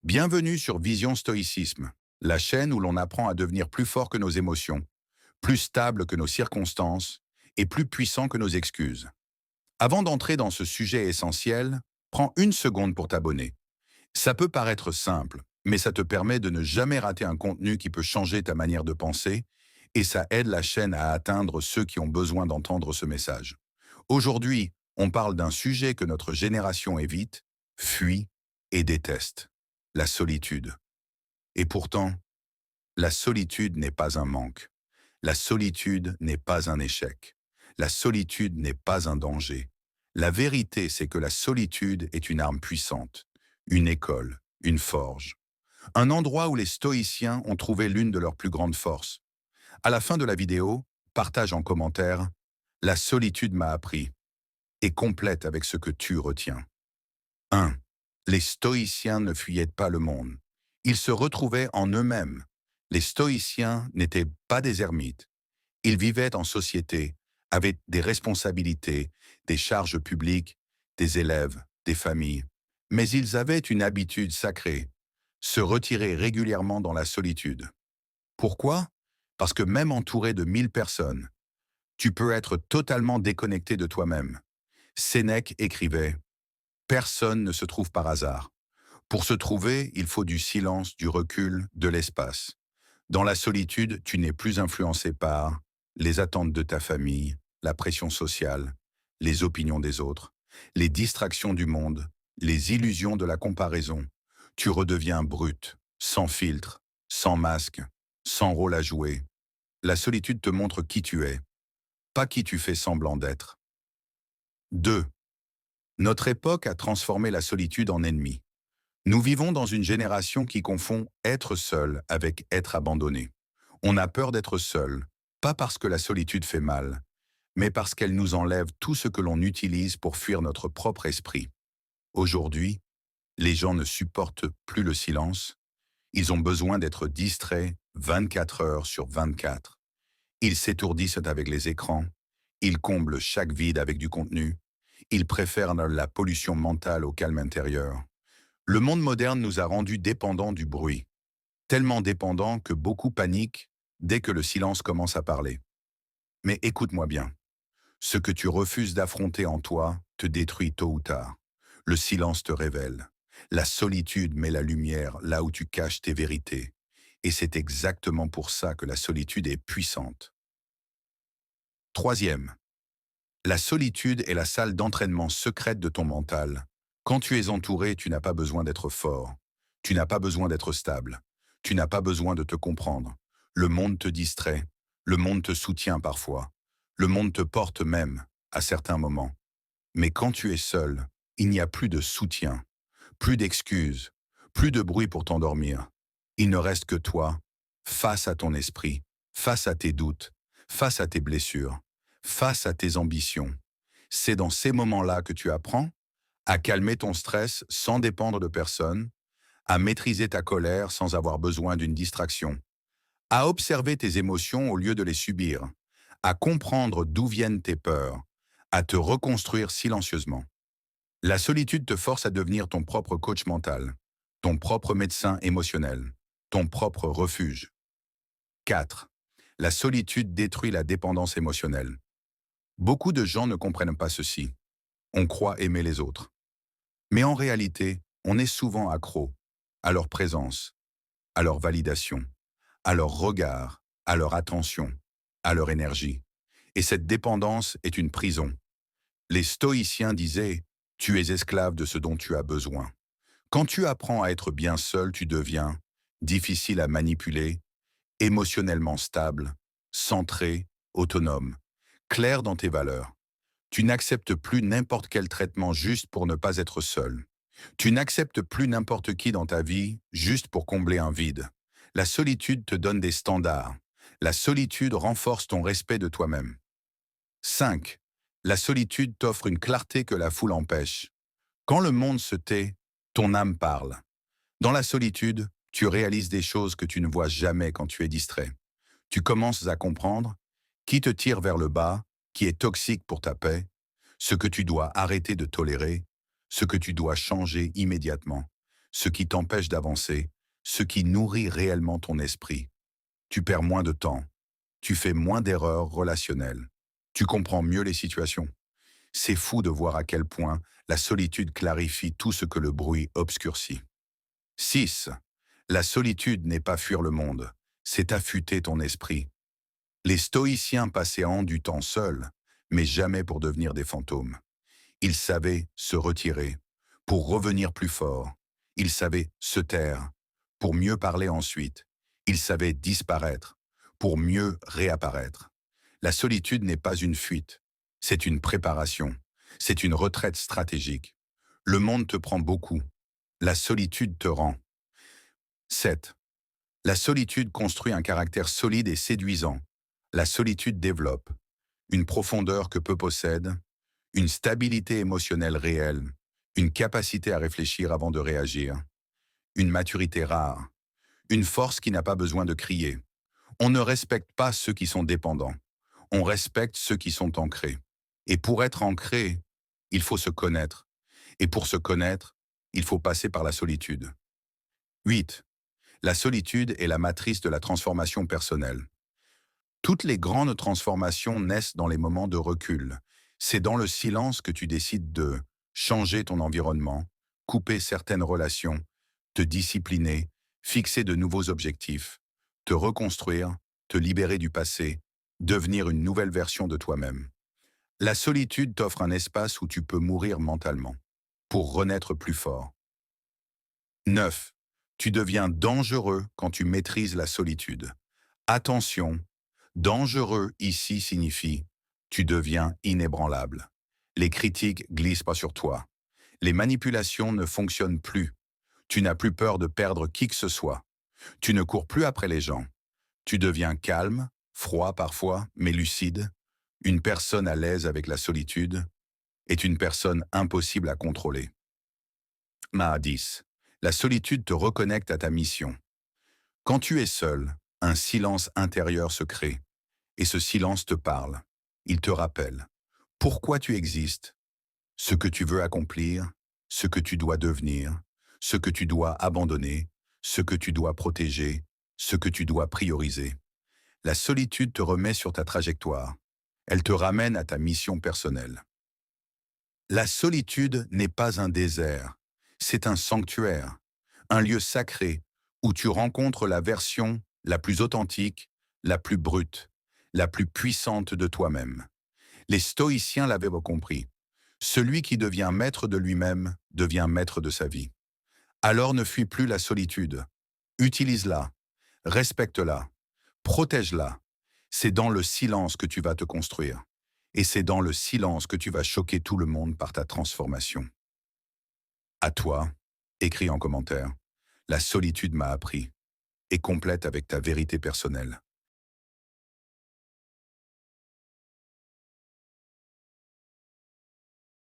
Bienvenue sur Vision Stoïcisme, la chaîne où l'on apprend à devenir plus fort que nos émotions, plus stable que nos circonstances et plus puissant que nos excuses. Avant d'entrer dans ce sujet essentiel, prends une seconde pour t'abonner. Ça peut paraître simple, mais ça te permet de ne jamais rater un contenu qui peut changer ta manière de penser et ça aide la chaîne à atteindre ceux qui ont besoin d'entendre ce message. Aujourd'hui, on parle d'un sujet que notre génération évite, fuit et déteste, la solitude. Et pourtant, la solitude n'est pas un manque. La solitude n'est pas un échec. La solitude n'est pas un danger. La vérité, c'est que la solitude est une arme puissante, une école, une forge, un endroit où les stoïciens ont trouvé l'une de leurs plus grandes forces. À la fin de la vidéo, partage en commentaire « La solitude m'a appris » et complète avec ce que tu retiens. 1. Les stoïciens ne fuyaient pas le monde. Ils se retrouvaient en eux-mêmes. Les stoïciens n'étaient pas des ermites. Ils vivaient en société, avec des responsabilités, des charges publiques, des élèves, des familles. Mais ils avaient une habitude sacrée, se retirer régulièrement dans la solitude. Pourquoi? Parce que même entouré de 1000 personnes, tu peux être totalement déconnecté de toi-même. Sénèque écrivait « Personne ne se trouve par hasard. Pour se trouver, il faut du silence, du recul, de l'espace. Dans la solitude, tu n'es plus influencé par les attentes de ta famille, la pression sociale, les opinions des autres, les distractions du monde, les illusions de la comparaison. Tu redeviens brut, sans filtre, sans masque, sans rôle à jouer. La solitude te montre qui tu es, pas qui tu fais semblant d'être. 2. Notre époque a transformé la solitude en ennemi. Nous vivons dans une génération qui confond être seul avec être abandonné. On a peur d'être seul, pas parce que la solitude fait mal, mais parce qu'elle nous enlève tout ce que l'on utilise pour fuir notre propre esprit. Aujourd'hui, les gens ne supportent plus le silence. Ils ont besoin d'être distraits 24 heures sur 24. Ils s'étourdissent avec les écrans. Ils comblent chaque vide avec du contenu. Ils préfèrent la pollution mentale au calme intérieur. Le monde moderne nous a rendus dépendants du bruit, tellement dépendants que beaucoup paniquent dès que le silence commence à parler. Mais écoute-moi bien, ce que tu refuses d'affronter en toi te détruit tôt ou tard. Le silence te révèle. La solitude met la lumière là où tu caches tes vérités. Et c'est exactement pour ça que la solitude est puissante. Troisième, la solitude est la salle d'entraînement secrète de ton mental. Quand tu es entouré, tu n'as pas besoin d'être fort. Tu n'as pas besoin d'être stable. Tu n'as pas besoin de te comprendre. Le monde te distrait. Le monde te soutient parfois. Le monde te porte même, à certains moments. Mais quand tu es seul, il n'y a plus de soutien, plus d'excuses, plus de bruit pour t'endormir. Il ne reste que toi, face à ton esprit, face à tes doutes, face à tes blessures, face à tes ambitions. C'est dans ces moments-là que tu apprends à calmer ton stress sans dépendre de personne, à maîtriser ta colère sans avoir besoin d'une distraction, à observer tes émotions au lieu de les subir, à comprendre d'où viennent tes peurs, à te reconstruire silencieusement. La solitude te force à devenir ton propre coach mental, ton propre médecin émotionnel, ton propre refuge. 4. La solitude détruit la dépendance émotionnelle. Beaucoup de gens ne comprennent pas ceci. On croit aimer les autres. Mais en réalité, on est souvent accro à leur présence, à leur validation, à leur regard, à leur attention, à leur énergie. Et cette dépendance est une prison. Les stoïciens disaient « Tu es esclave de ce dont tu as besoin ». Quand tu apprends à être bien seul, tu deviens difficile à manipuler, émotionnellement stable, centré, autonome, clair dans tes valeurs. Tu n'acceptes plus n'importe quel traitement juste pour ne pas être seul. Tu n'acceptes plus n'importe qui dans ta vie juste pour combler un vide. La solitude te donne des standards. La solitude renforce ton respect de toi-même. 5. La solitude t'offre une clarté que la foule empêche. Quand le monde se tait, ton âme parle. Dans la solitude, tu réalises des choses que tu ne vois jamais quand tu es distrait. Tu commences à comprendre qui te tire vers le bas, qui est toxique pour ta paix, ce que tu dois arrêter de tolérer, ce que tu dois changer immédiatement. ce qui t'empêche d'avancer, ce qui nourrit réellement ton esprit. Tu perds moins de temps, tu fais moins d'erreurs relationnelles, tu comprends mieux les situations. C'est fou de voir à quel point la solitude clarifie tout ce que le bruit obscurcit. 6. La solitude n'est pas fuir le monde, c'est affûter ton esprit. Les stoïciens passaient en du temps seuls, mais jamais pour devenir des fantômes. Ils savaient se retirer, pour revenir plus fort. Ils savaient se taire, pour mieux parler ensuite. Ils savaient disparaître, pour mieux réapparaître. La solitude n'est pas une fuite, c'est une préparation, c'est une retraite stratégique. Le monde te prend beaucoup, la solitude te rend. 7. La solitude construit un caractère solide et séduisant. La solitude développe une profondeur que peu possèdent, une stabilité émotionnelle réelle, une capacité à réfléchir avant de réagir, une maturité rare, une force qui n'a pas besoin de crier. On ne respecte pas ceux qui sont dépendants, on respecte ceux qui sont ancrés. Et pour être ancré, il faut se connaître. Et pour se connaître, il faut passer par la solitude. 8. La solitude est la matrice de la transformation personnelle. Toutes les grandes transformations naissent dans les moments de recul. C'est dans le silence que tu décides de changer ton environnement, couper certaines relations, te discipliner, fixer de nouveaux objectifs, te reconstruire, te libérer du passé, devenir une nouvelle version de toi-même. La solitude t'offre un espace où tu peux mourir mentalement, pour renaître plus fort. 9. Tu deviens dangereux quand tu maîtrises la solitude. Attention, dangereux ici signifie tu deviens inébranlable. Les critiques glissent pas sur toi. Les manipulations ne fonctionnent plus. Tu n'as plus peur de perdre qui que ce soit. Tu ne cours plus après les gens. Tu deviens calme, froid parfois, mais lucide. Une personne à l'aise avec la solitude est une personne impossible à contrôler. Maha 10. La solitude te reconnecte à ta mission. Quand tu es seul, un silence intérieur se crée. Et ce silence te parle. Il te rappelle pourquoi tu existes, ce que tu veux accomplir, ce que tu dois devenir, ce que tu dois abandonner, ce que tu dois protéger, ce que tu dois prioriser. La solitude te remet sur ta trajectoire. Elle te ramène à ta mission personnelle. La solitude n'est pas un désert, c'est un sanctuaire, un lieu sacré où tu rencontres la version la plus authentique, la plus brute, la plus puissante de toi-même. Les stoïciens l'avaient compris. Celui qui devient maître de lui-même devient maître de sa vie. Alors ne fuis plus la solitude. Utilise-la, respecte-la, protège-la. C'est dans le silence que tu vas te construire. Et c'est dans le silence que tu vas choquer tout le monde par ta transformation. À toi, écris en commentaire. La solitude m'a appris. Et complète avec ta vérité personnelle.